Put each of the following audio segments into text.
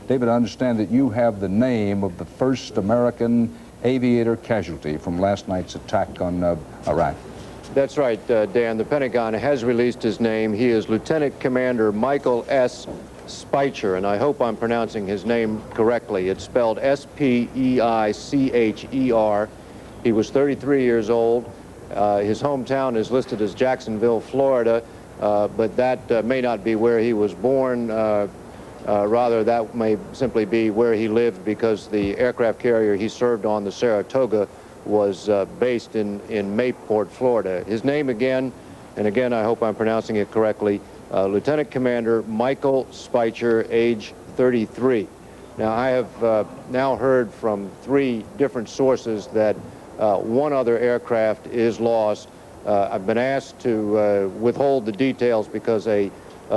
David, I understand that you have the name of the first American aviator casualty from last night's attack on Iraq. That's right, Dan. The Pentagon has released his name. He is Lieutenant Commander Michael S. Speicher, and I hope I'm pronouncing his name correctly. It's spelled S-P-E-I-C-H-E-R. He was 33 years old. His hometown is listed as Jacksonville, Florida, but that may not be where he was born. Rather, that may simply be where he lived, because the aircraft carrier he served on, the Saratoga, was based in Mayport, Florida. His name again, and again I hope I'm pronouncing it correctly, Lieutenant Commander Michael Speicher, age 33. Now, I have now heard from 3 different sources that one other aircraft is lost. I've been asked to withhold the details because a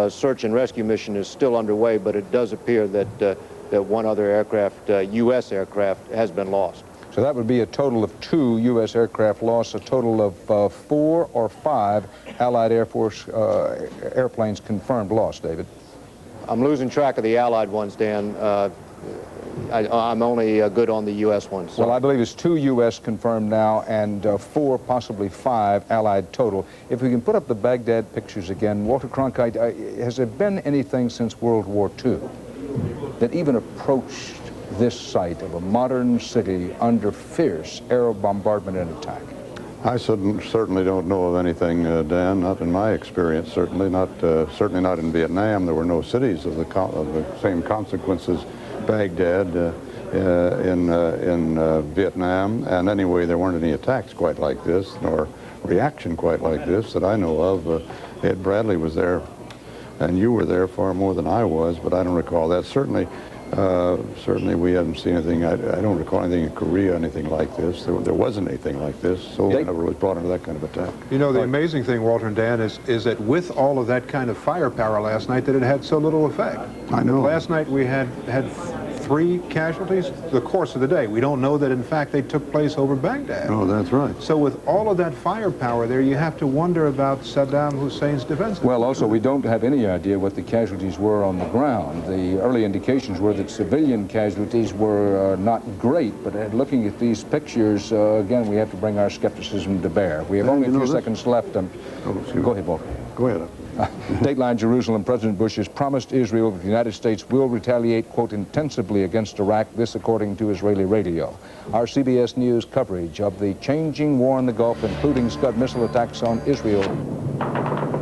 search and rescue mission is still underway, but it does appear that that one other aircraft, U.S. aircraft, has been lost. So that would be a total of 2 U.S. aircraft lost, a total of 4 or 5 Allied Air Force airplanes confirmed lost, David. I'm losing track of the Allied ones, Dan. I'm only good on the U.S. ones. So. Well, I believe it's 2 U.S. confirmed now and 4, possibly 5 Allied total. If we can put up the Baghdad pictures again, Walter Cronkite, has there been anything since World War II that even approached this site of a modern city under fierce aerial bombardment and attack? I certainly don't know of anything, Dan, not in my experience, certainly not in Vietnam. There were no cities of the same consequence as Baghdad in Vietnam, and anyway, there weren't any attacks quite like this, nor reaction quite like this that I know of. Ed Bradley was there, and you were there far more than I was, but I don't recall that. Certainly we haven't seen anything. I don't recall anything in Korea, anything like this. There wasn't anything like this, so I never was brought into that kind of attack. You know, the amazing thing, Walter and Dan, is that with all of that kind of firepower last night, that it had so little effect. I know. Last night we had 3 casualties the course of the day. We don't know that, in fact, they took place over Baghdad. Oh, that's right. So with all of that firepower there, you have to wonder about Saddam Hussein's defense. Well, also, we don't have any idea what the casualties were on the ground. The early indications were that civilian casualties were not great, but looking at these pictures, again, we have to bring our skepticism to bear. We have only a few seconds left. Go ahead, Walter. Go ahead. Dateline Jerusalem, President Bush has promised Israel that the United States will retaliate, quote, intensively against Iraq, this according to Israeli radio. Our CBS News coverage of the changing war in the Gulf, including Scud missile attacks on Israel.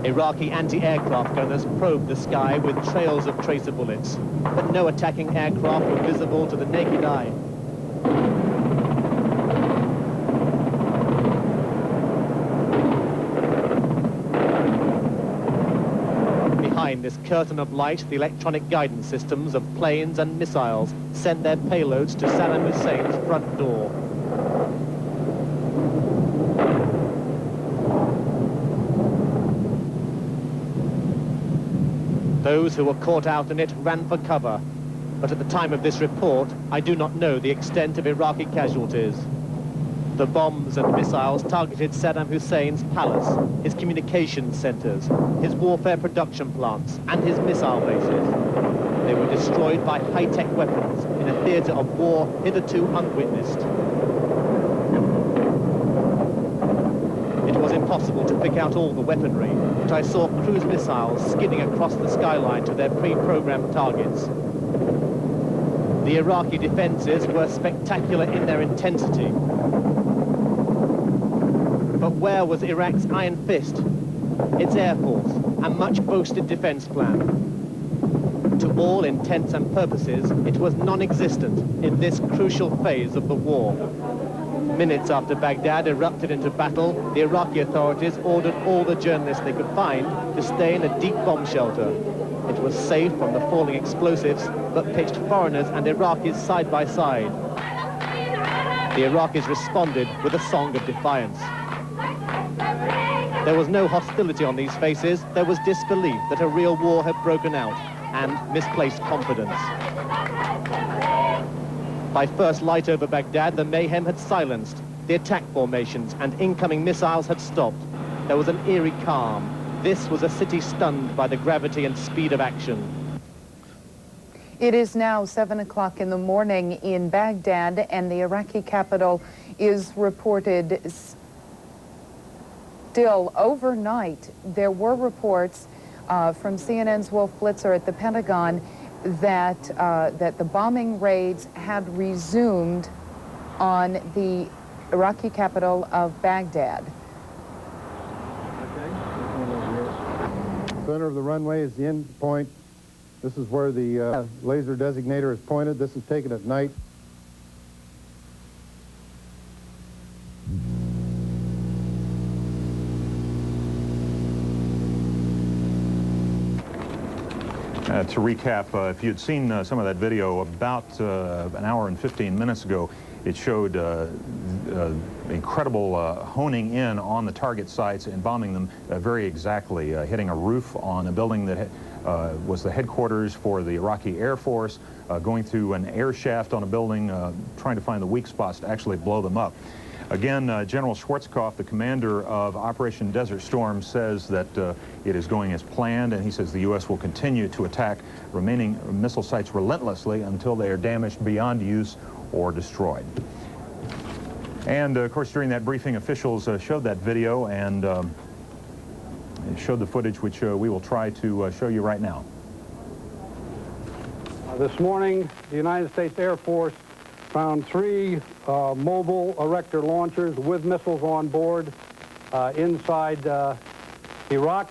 Iraqi anti-aircraft gunners probed the sky with trails of tracer bullets, but no attacking aircraft were visible to the naked eye. Behind this curtain of light, the electronic guidance systems of planes and missiles sent their payloads to Saddam Hussein's front door. Those who were caught out in it ran for cover, but at the time of this report, I do not know the extent of Iraqi casualties. The bombs and missiles targeted Saddam Hussein's palace, his communications centers, his warfare production plants, and his missile bases. They were destroyed by high-tech weapons in a theater of war hitherto unwitnessed. It was impossible to pick out all the weaponry, but I saw cruise missiles skidding across the skyline to their pre-programmed targets. The Iraqi defenses were spectacular in their intensity. But where was Iraq's iron fist, its air force, and much boasted defense plan? To all intents and purposes, it was non-existent in this crucial phase of the war. Minutes after Baghdad erupted into battle, the Iraqi authorities ordered all the journalists they could find to stay in a deep bomb shelter. It was safe from the falling explosives, but pitched foreigners and Iraqis side by side. The Iraqis responded with a song of defiance. There was no hostility on these faces. There was disbelief that a real war had broken out and misplaced confidence. By first light over Baghdad, the mayhem had silenced. The attack formations and incoming missiles had stopped. There was an eerie calm. This was a city stunned by the gravity and speed of action. It is now 7 o'clock in the morning in Baghdad, and the Iraqi capital is reported still overnight. There were reports from CNN's Wolf Blitzer at the Pentagon that that the bombing raids had resumed on the Iraqi capital of Baghdad. Center of the runway is the end point. This is where the laser designator is pointed. This is taken at night. To recap, if you had seen some of that video about an hour and 15 minutes ago, it showed incredible honing in on the target sites and bombing them very exactly, hitting a roof on a building that was the headquarters for the Iraqi Air Force, going through an air shaft on a building, trying to find the weak spots to actually blow them up. Again, General Schwarzkopf, the commander of Operation Desert Storm, says that it is going as planned, and he says the U.S. will continue to attack remaining missile sites relentlessly until they are damaged beyond use or destroyed. And, of course, during that briefing, officials showed that video and showed the footage, which we will try to show you right now. This morning, the United States Air Force found 3 mobile erector launchers with missiles on board inside Iraq.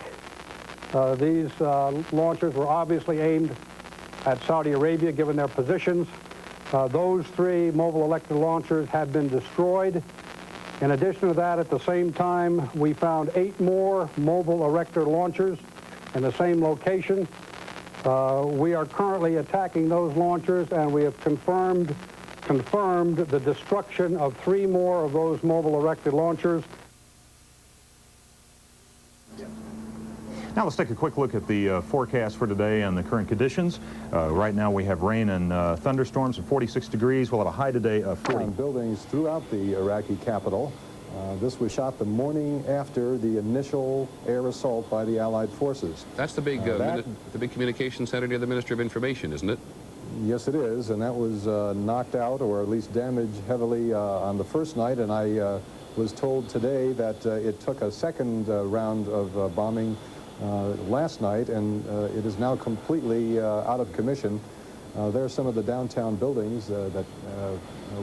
These launchers were obviously aimed at Saudi Arabia, given their positions. Those 3 mobile erector launchers had been destroyed. In addition to that, at the same time, we found 8 more mobile erector launchers in the same location. We are currently attacking those launchers, and we have confirmed the destruction of 3 more of those mobile erector launchers. Now let's take a quick look at the forecast for today and the current conditions. Right now we have rain and thunderstorms at 46 degrees. We'll have a high today of 40. Buildings throughout the Iraqi capital. This was shot the morning after the initial air assault by the Allied forces. That's the big communication center near the Ministry of Information, isn't it? Yes, it is, and that was knocked out, or at least damaged heavily on the first night, and I was told today that it took a second round of bombing last night, and it is now completely out of commission. There are some of the downtown buildings that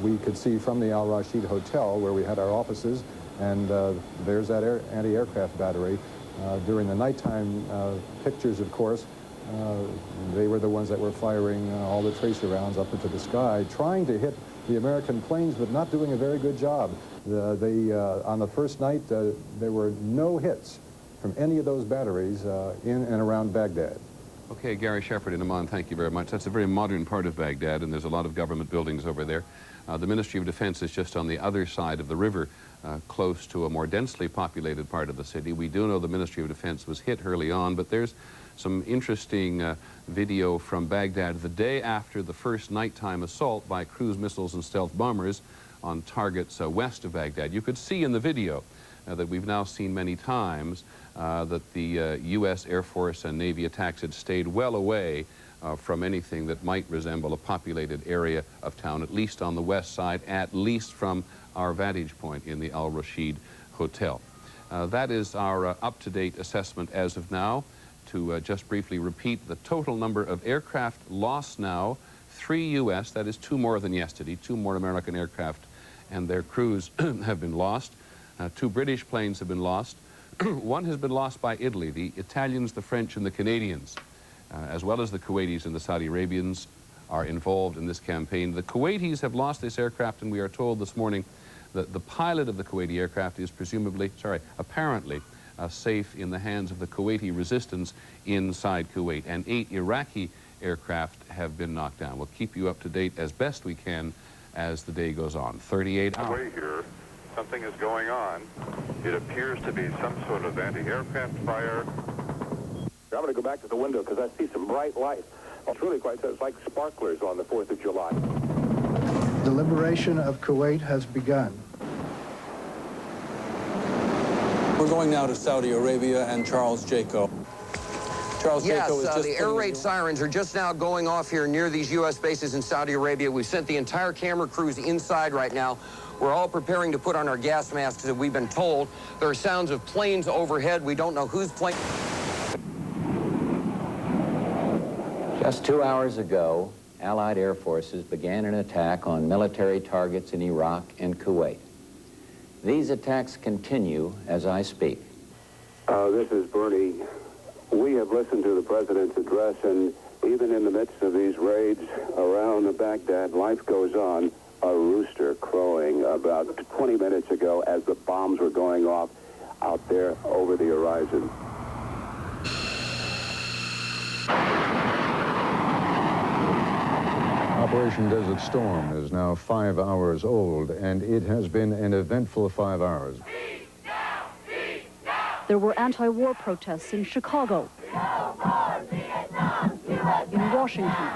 we could see from the Al Rashid Hotel, where we had our offices, and there's that anti-aircraft battery. During the nighttime pictures, of course, they were the ones that were firing all the tracer rounds up into the sky, trying to hit the American planes, but not doing a very good job. On the first night, there were no hits from any of those batteries in and around Baghdad. Okay, Gary Shepard in Amman, thank you very much. That's a very modern part of Baghdad, and there's a lot of government buildings over there. The Ministry of Defense is just on the other side of the river, close to a more densely populated part of the city. We do know the Ministry of Defense was hit early on, but there's some interesting video from Baghdad the day after the first nighttime assault by cruise missiles and stealth bombers on targets west of Baghdad. You could see in the video that we've now seen many times that the U.S. Air Force and Navy attacks had stayed well away from anything that might resemble a populated area of town, at least on the west side, at least from our vantage point in the Al Rashid Hotel. That is our up-to-date assessment as of now. To just briefly repeat, the total number of aircraft lost now, 3 U.S., that is 2 more than yesterday, 2 more American aircraft and their crews have been lost. 2 British planes have been lost. 1 has been lost by Italy. The Italians, the French, and the Canadians, as well as the Kuwaitis and the Saudi Arabians, are involved in this campaign. The Kuwaitis have lost this aircraft, and we are told this morning that the pilot of the Kuwaiti aircraft is apparently safe in the hands of the Kuwaiti resistance inside Kuwait, and 8 Iraqi aircraft have been knocked down. We'll keep you up to date as best we can as the day goes on. 38 hours. Way here, something is going on. It appears to be some sort of anti-aircraft fire. I'm going to go back to the window because I see some bright lights. It's really it's like sparklers on the 4th of July. The liberation of Kuwait has begun. We're going now to Saudi Arabia and Charles Jaco. Charles Yes, Keiko was just the air raid sirens are just now going off here near these U.S. bases in Saudi Arabia. We've sent the entire camera crews inside right now. We're all preparing to put on our gas masks, as we've been told. There are sounds of planes overhead. We don't know whose plane. Just 2 hours ago, Allied air forces began an attack on military targets in Iraq and Kuwait. These attacks continue as I speak. This is Bernie. We have listened to the president's address, and even in the midst of these raids around Baghdad, life goes on. A rooster crowing about 20 minutes ago as the bombs were going off out there over the horizon. Operation Desert Storm is now 5 hours old, and it has been an eventful 5 hours. There were anti-war protests in Chicago, in Washington,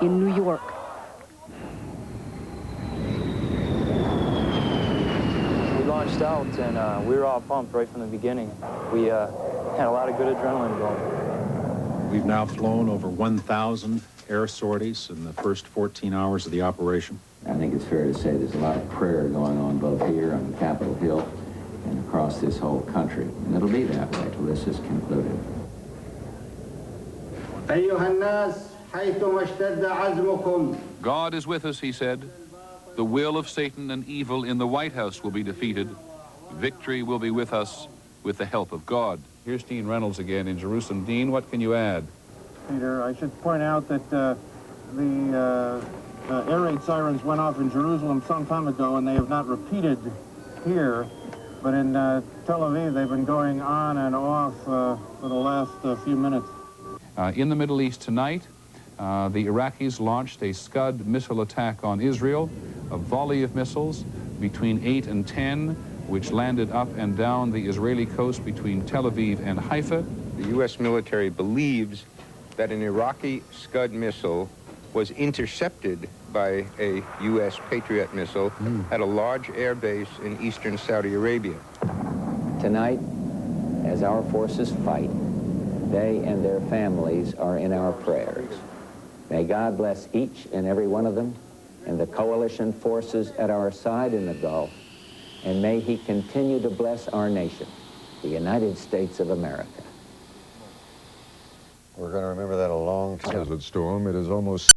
in New York. We launched out, and we were all pumped right from the beginning. We had a lot of good adrenaline going. We've now flown over 1,000 air sorties in the first 14 hours of the operation. I think it's fair to say there's a lot of prayer going on both here on Capitol Hill and across this whole country. And it'll be that way till this is concluded. God is with us, he said. The will of Satan and evil in the White House will be defeated. Victory will be with us with the help of God. Here's Dean Reynolds again in Jerusalem. Dean, what can you add? Peter, I should point out that the air raid sirens went off in Jerusalem some time ago, and they have not repeated here. But in Tel Aviv, they've been going on and off for the last few minutes. In the Middle East tonight, the Iraqis launched a Scud missile attack on Israel, a volley of missiles between 8 and 10, which landed up and down the Israeli coast between Tel Aviv and Haifa. The U.S. military believes that an Iraqi Scud missile was intercepted by a U.S. Patriot missile at a large air base in eastern Saudi Arabia. Tonight, as our forces fight, they and their families are in our prayers. May God bless each and every one of them and the coalition forces at our side in the Gulf, and may he continue to bless our nation, the United States of America. We're going to remember that a long time. Desert Storm, it is almost